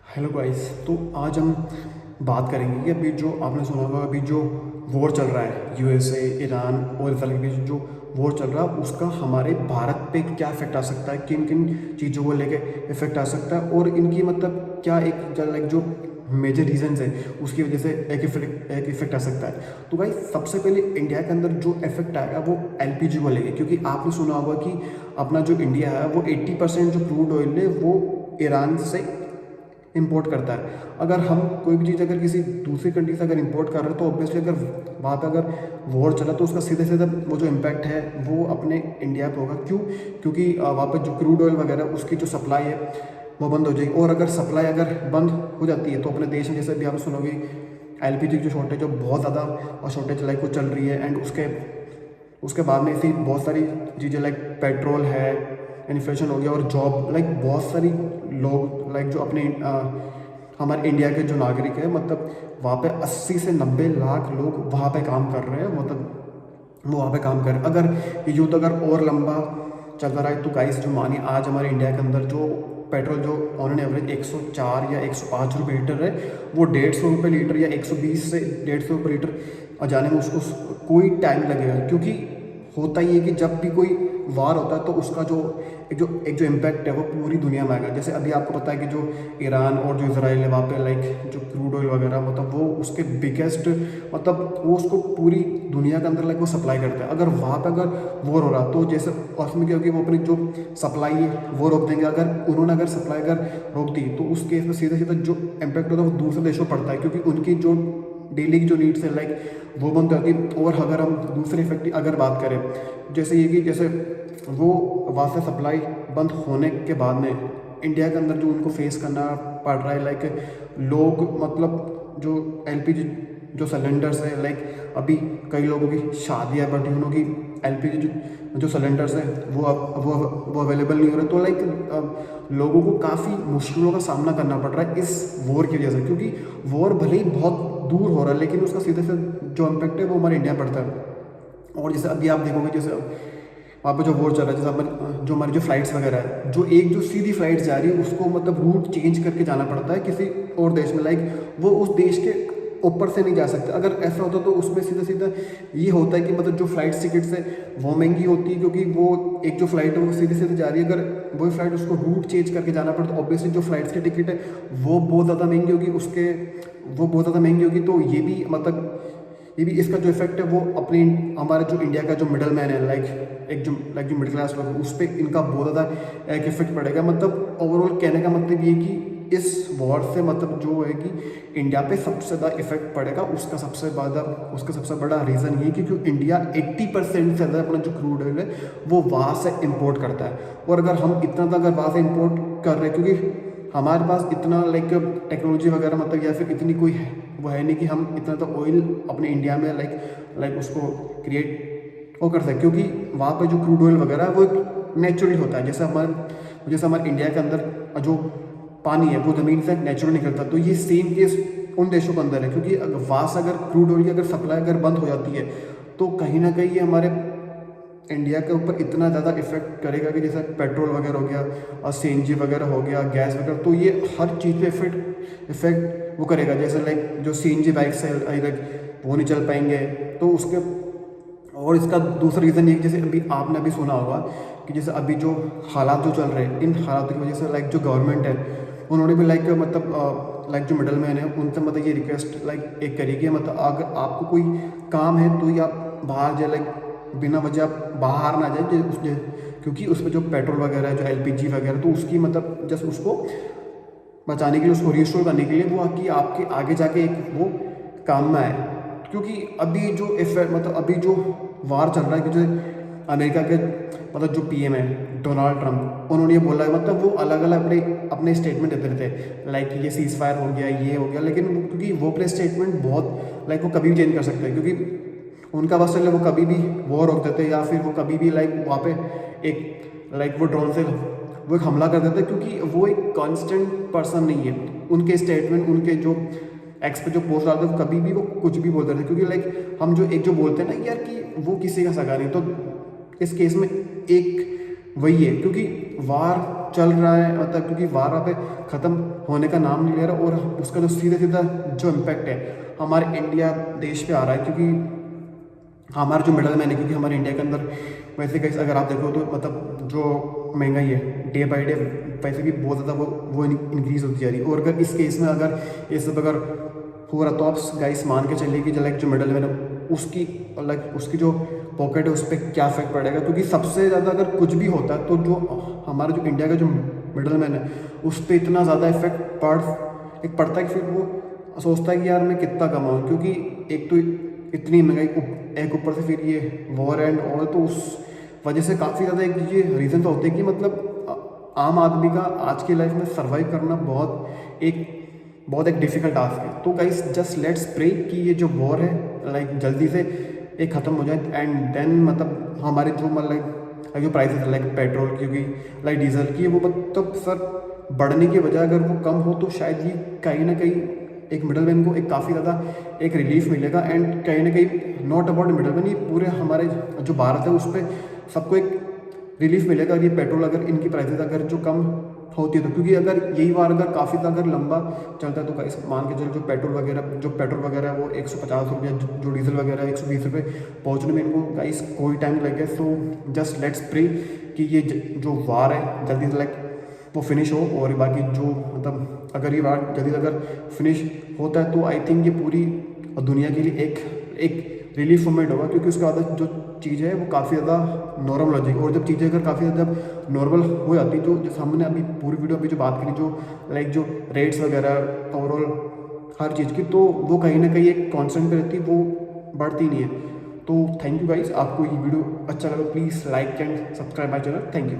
Hello guys. तो आज हम बात करेंगे कि अभी जो आपने सुना होगा, अभी जो वॉर चल रहा है यूएसए ईरान और इसराइल के बीच जो वॉर चल रहा है उसका हमारे भारत पे क्या इफेक्ट आ सकता है, किन किन चीज़ों को लेके इफेक्ट आ सकता है और इनकी मतलब क्या एक लाइक जो मेजर रीजंस है उसकी वजह से एक इफेक्ट आ सकता है। तो भाई सबसे पहले इंडिया के अंदर जो इफेक्ट आएगा वो एलपीजी को लेके, क्योंकि आपने सुना होगा कि अपना जो इंडिया है वो 80% जो क्रूड ऑयल है वो ईरान से इंपोर्ट करता है। अगर हम कोई भी चीज़ अगर किसी दूसरी कंट्री से अगर इंपोर्ट कर रहे हैं तो ऑब्वियसली अगर वहाँ पे अगर वॉर चला तो उसका सीधे सीधे वो जो इम्पैक्ट है वो अपने इंडिया पे होगा। क्यों? क्योंकि वहाँ पे जो क्रूड ऑयल वगैरह उसकी जो सप्लाई है वो बंद हो जाएगी, और अगर सप्लाई अगर बंद हो जाती है तो अपने देश में जैसे अभी आप सुनोगे एलपीजी की शॉर्टेज जो बहुत ज़्यादा शॉर्टेज लाइक वो चल रही है, एंड उसके उसके बाद में ऐसी बहुत सारी चीज़ें लाइक पेट्रोल है, इन्फ्लेशन हो गया और जॉब लाइक बहुत सारी लोग लाइक जो अपने हमारे इंडिया के जो नागरिक है मतलब वहाँ पे 80 से 90 लाख लोग वहाँ पे काम कर रहे हैं, मतलब वो वहाँ पे काम कर रहे हैं। अगर ये युद्ध अगर और लंबा चलता रहा है तो गाइस जो मानिए आज हमारे इंडिया के अंदर जो पेट्रोल जो ऑन एन एवरेज 104 या 105 रुपये लीटर है वो 150 रुपये लीटर या 120 से 150 रुपये लीटर जाने में उसको कोई टाइम लगेगा। क्योंकि होता ही है कि जब भी कोई वार होता है तो उसका जो इम्पैक्ट है वो पूरी दुनिया में आएगा। जैसे अभी आपको पता है कि जो ईरान और जो इसराइल है वहाँ पे लाइक जो क्रूड ऑयल वगैरह मतलब वो उसके बिगेस्ट मतलब वो उसको पूरी दुनिया के अंदर लाइक वो सप्लाई करता है। अगर वहाँ पे अगर वॉर हो रहा तो जैसे उसमें क्या होगी वो अपनी जो सप्लाई है वो रोक देंगे। अगर उन्होंने अगर सप्लाई अगर रोक दी तो उस केस में सीधे सीधे जो इम्पैक्ट होता है वो दूसरे देशों पर पड़ता है, क्योंकि उनकी जो डेली की जो नीड्स है लाइक वो बंद जाती है। और अगर हम दूसरे इफेक्ट की अगर बात करें जैसे ये कि जैसे वो वहाँ से सप्लाई बंद होने के बाद में इंडिया के अंदर जो उनको फेस करना पड़ रहा है लाइक लोग मतलब जो एलपीजी जो सिलेंडर्स है लाइक अभी कई लोगों की शादी है बट उनकी एलपीजी जो सिलेंडर्स है वो अवेलेबल नहीं हो रहे, तो लाइक लोगों को काफ़ी मुश्किलों का सामना करना पड़ रहा है इस वॉर की वजह से। क्योंकि वॉर भले ही बहुत दूर हो रहा है लेकिन उसका सीधे से जो इम्पैक्ट है वो हमारे इंडिया में पड़ता है। और जैसे अभी आप देखोगे जैसे वहाँ पे जो वॉर चल रहा है जैसे हमारी जो फ्लाइट्स वगैरह है जो एक जो सीधी फ्लाइट जा रही है उसको मतलब रूट चेंज करके जाना पड़ता है किसी और देश में, लाइक वो उस देश के ऊपर से नहीं जा सकते। अगर ऐसा होता तो उसमें सीधा सीधा ये होता है कि मतलब जो फ्लाइट टिकट्स है वो महंगी होती है, क्योंकि वो एक जो फ्लाइट है वो सीधे सीधे जा रही है। अगर वही फ्लाइट उसको रूट चेंज करके जाना पड़ता तो ऑब्वियसली जो फ्लाइट्स की टिकट है वो बहुत ज़्यादा महंगी होगी, वो बहुत ज़्यादा महंगी होगी। तो ये भी मतलब ये भी इसका जो इफेक्ट है वो अपनी हमारे जो इंडिया का जो मिडल मैन है लाइक जो मिडिल क्लास लोग हैं उस पर इनका बहुत ज़्यादा एक इफेक्ट पड़ेगा। मतलब ओवरऑल कहने का मतलब ये कि इस वॉर से मतलब जो है कि इंडिया पे सबसे ज़्यादा इफेक्ट पड़ेगा। उसका सबसे बड़ा रीज़न ये कि जो इंडिया 80% से ज़्यादा अपना जो क्रूड ऑयल है वो वहाँ से इम्पोर्ट करता है। और अगर हम इतना ज़्यादा अगर वहाँ से इम्पोर्ट कर रहे हैं क्योंकि हमारे पास इतना लाइक टेक्नोलॉजी वगैरह मतलब या फिर इतनी कोई वो है नहीं कि हम इतना तो ऑयल अपने इंडिया में लाइक उसको क्रिएट वो कर सकते, क्योंकि वहाँ पे जो क्रूड ऑयल वगैरह है वो एक नेचुरली होता है। जैसे हमारे इंडिया के अंदर जो पानी है वो ज़मीन से नेचुरल निकलता है। तो ये सेम केस उन देशों के अंदर है, क्योंकि वहाँ से अगर क्रूड ऑयल की अगर सप्लाई अगर बंद हो जाती है तो कहीं ना कहीं ये हमारे इंडिया के ऊपर इतना ज़्यादा इफेक्ट करेगा कि जैसे पेट्रोल वगैरह हो गया और सीएनजी वगैरह हो गया गैस वगैरह, तो ये हर चीज़ पे इफेक्ट वो करेगा। जैसे लाइक जो सीएनजी बाइक्स है लाइक वो नहीं चल पाएंगे तो उसके। और इसका दूसरा रीज़न ये कि जैसे आपने अभी सुना होगा कि जैसे अभी जो हालात जो चल रहे हैं इन हालातों की वजह से लाइक जो गवर्नमेंट है उन्होंने भी लाइक मतलब लाइक जो मिडल मैन है उनसे मतलब ये रिक्वेस्ट लाइक एक करी कि मतलब अगर आपको कोई काम है तो ये आप बाहर जाए लाइक बिना वजह आप बाहर ना जाए क्योंकि उसमें जो पेट्रोल वगैरह है जो एलपीजी वगैरह तो उसकी मतलब जस्ट उसको बचाने के लिए उसको रिस्टोर करने के लिए वो कि आपके आगे जाके एक वो काम में आए। क्योंकि अभी जो इफेक्ट मतलब अभी जो वार चल रहा है कि जो अमेरिका के मतलब जो पीएम है डोनाल्ड ट्रंप उन्होंने ये बोला है मतलब वो अलग अलग अपने अपने स्टेटमेंट देते रहते लाइक ये सीज फायर हो गया ये हो गया, लेकिन क्योंकि वो अपने स्टेटमेंट बहुत लाइक वो कभी भी चेंज कर सकते हैं क्योंकि उनका बस चले वो कभी भी वॉर रोक देते या फिर वो कभी भी लाइक वहाँ पे एक लाइक वो ड्रोन से वो एक हमला कर देते हैं, क्योंकि वो एक कांस्टेंट पर्सन नहीं है। उनके स्टेटमेंट उनके जो एक्स पे जो पोस्ट डालते हैं कभी भी वो कुछ भी बोलते रहते, क्योंकि लाइक हम जो एक जो बोलते हैं ना यार कि वो किसी का सगा नहीं, तो इस केस में एक वही है। क्योंकि वार चल रहा है, मतलब क्योंकि वार अब ख़त्म होने का नाम नहीं ले रहा, और उसका जो सीधा सीधा जो इम्पैक्ट है हमारे इंडिया देश पे आ रहा है, क्योंकि हमारे जो मिडल मैन है, क्योंकि हमारे इंडिया के अंदर वैसे कैसे अगर आप देखो तो मतलब जो महंगाई है डे बाई डे वैसे भी बहुत ज़्यादा वो इंक्रीज़ होती जा रही है। और अगर इस केस में अगर ये सब अगर हो रहा तो आप गाइस मान के चलिए कि लाइक जो मिडल मैन है उसकी लाइक उसकी जो पॉकेट है उस पर क्या इफेक्ट पड़ेगा, क्योंकि सबसे ज़्यादा अगर कुछ भी होता है तो जो हमारा जो इंडिया का जो मिडल मैन है उस पर इतना ज़्यादा इफेक्ट पड़ता है कि फिर वो सोचता है कि यार मैं कितना कमाऊँ, क्योंकि एक तो इतनी महंगाई एक ऊपर से फिर ये वॉर एंड ऑल, तो उस वजह से काफ़ी ज़्यादा एक ये रीज़न तो होते हैं कि मतलब आम आदमी का आज की लाइफ में सर्वाइव करना बहुत एक डिफ़िकल्ट टास्क है। तो गाइस जस्ट लेट्स प्रे कि ये जो वॉर है लाइक जल्दी से एक ख़त्म हो जाए, एंड देन मतलब हमारे जो मतलब जो प्राइसेस है लाइक पेट्रोल क्योंकि लाइक डीजल की वो मतलब सर बढ़ने की बजाय अगर वो कम हो तो शायद ये कहीं ना कहीं एक मिडल मैन को एक काफ़ी ज़्यादा एक रिलीफ मिलेगा। एंड कहीं ना कहीं नॉट अबाउट मिडल मैन, ये पूरे हमारे जो भारत है उस पर सबको एक रिलीफ मिलेगा ये पेट्रोल अगर इनकी प्राइसेस अगर जो कम होती है तो, क्योंकि अगर यही बार अगर काफ़ी अगर लंबा चलता है तो गाइस मान के चलो जो पेट्रोल वगैरह है वो 150 रुपये, जो डीजल वगैरह है 120 रुपये पहुँचने में इनको गाइस कोई टाइम लगे। सो जस्ट लेट्स प्रे कि ये जो वार है जल्दी से लाइक वो फिनिश हो, और बाकी जो मतलब अगर ये वार जल्दी से अगर फिनिश होता है तो आई थिंक ये पूरी दुनिया के लिए एक रिलीफ मोमेंट होगा, क्योंकि उसके बाद जो चीज़ है वो काफ़ी ज़्यादा नॉर्मल हो जाएगी। और जब चीज़ें अगर काफ़ी ज़्यादा जब नॉर्मल हो जाती तो जैसे हमने अभी पूरी वीडियो अभी जो बात करी जो लाइक जो रेट्स वगैरह ओवरऑल हर चीज़ की, तो वो कहीं ना कहीं एक कॉन्स्टेंट पे रहती, वो बढ़ती नहीं है। तो थैंक यू गाइस, आपको ये वीडियो अच्छा लगा please like and subscribe my channel. Thank you.